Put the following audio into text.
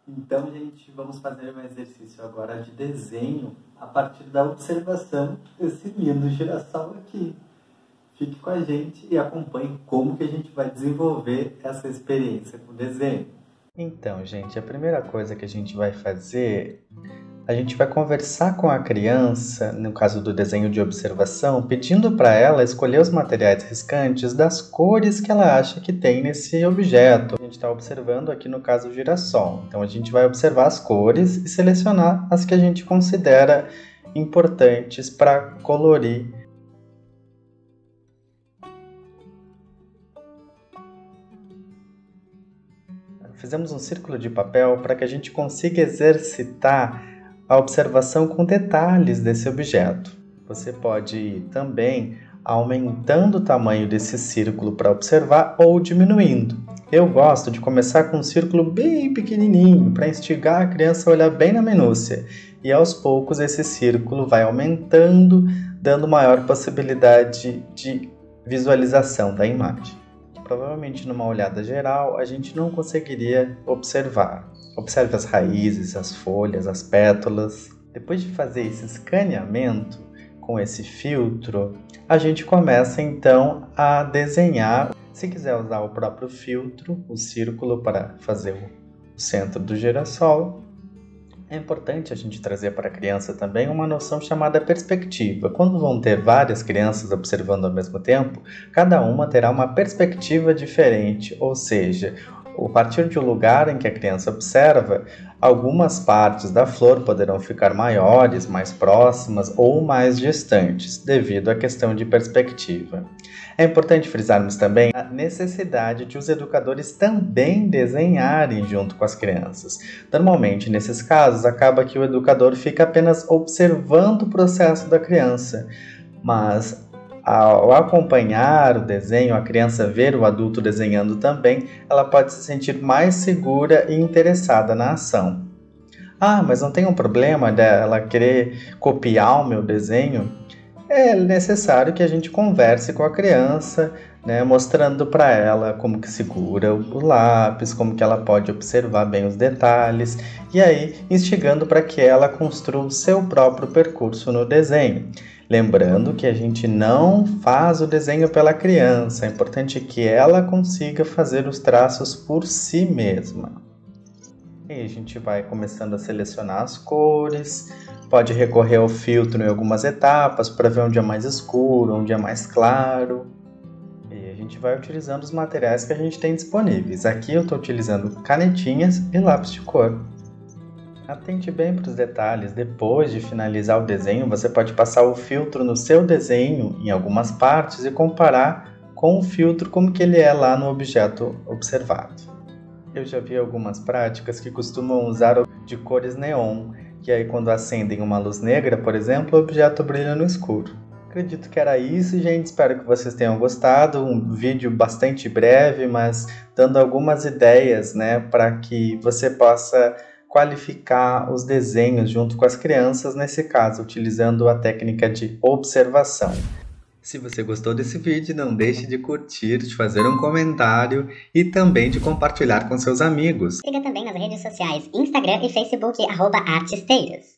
Então, gente, vamos fazer um exercício agora de desenho a partir da observação desse lindo girassol aqui. Fique com a gente e acompanhe como que a gente vai desenvolver essa experiência com o desenho. Então, gente, a primeira coisa que a gente vai fazer, a gente vai conversar com a criança, no caso do desenho de observação, pedindo para ela escolher os materiais riscantes das cores que ela acha que tem nesse objeto. A gente está observando aqui no caso o girassol. Então a gente vai observar as cores e selecionar as que a gente considera importantes para colorir. Fizemos um círculo de papel para que a gente consiga exercitar a observação com detalhes desse objeto. Você pode ir também aumentando o tamanho desse círculo para observar ou diminuindo. Eu gosto de começar com um círculo bem pequenininho para instigar a criança a olhar bem na minúcia. E aos poucos esse círculo vai aumentando, dando maior possibilidade de visualização da imagem. Provavelmente numa olhada geral a gente não conseguiria observar. Observe as raízes, as folhas, as pétalas. Depois de fazer esse escaneamento com esse filtro, a gente começa então a desenhar. Se quiser usar o próprio filtro, o círculo para fazer o centro do girassol, é importante a gente trazer para a criança também uma noção chamada perspectiva. Quando vão ter várias crianças observando ao mesmo tempo, cada uma terá uma perspectiva diferente, ou seja, a partir de um lugar em que a criança observa, algumas partes da flor poderão ficar maiores, mais próximas ou mais distantes, devido à questão de perspectiva. É importante frisarmos também a necessidade de os educadores também desenharem junto com as crianças. Normalmente, nesses casos, acaba que o educador fica apenas observando o processo da criança, mas ao acompanhar o desenho, a criança ver o adulto desenhando também, ela pode se sentir mais segura e interessada na ação. Ah, mas não tem um problema dela querer copiar o meu desenho? É necessário que a gente converse com a criança, né, mostrando para ela como que segura o lápis, como que ela pode observar bem os detalhes, e aí instigando para que ela construa o seu próprio percurso no desenho. Lembrando que a gente não faz o desenho pela criança, é importante que ela consiga fazer os traços por si mesma. E a gente vai começando a selecionar as cores, pode recorrer ao filtro em algumas etapas para ver onde é mais escuro, onde é mais claro. E a gente vai utilizando os materiais que a gente tem disponíveis. Aqui eu estou utilizando canetinhas e lápis de cor. Atente bem para os detalhes. Depois de finalizar o desenho, você pode passar o filtro no seu desenho em algumas partes e comparar com o filtro como que ele é lá no objeto observado. Eu já vi algumas práticas que costumam usar de cores neon, que aí quando acendem uma luz negra, por exemplo, o objeto brilha no escuro. Acredito que era isso, gente. Espero que vocês tenham gostado. Um vídeo bastante breve, mas dando algumas ideias, né, para que você possa qualificar os desenhos junto com as crianças, nesse caso, utilizando a técnica de observação. Se você gostou desse vídeo, não deixe de curtir, de fazer um comentário e também de compartilhar com seus amigos. Siga também nas redes sociais Instagram e Facebook, @artesteiros.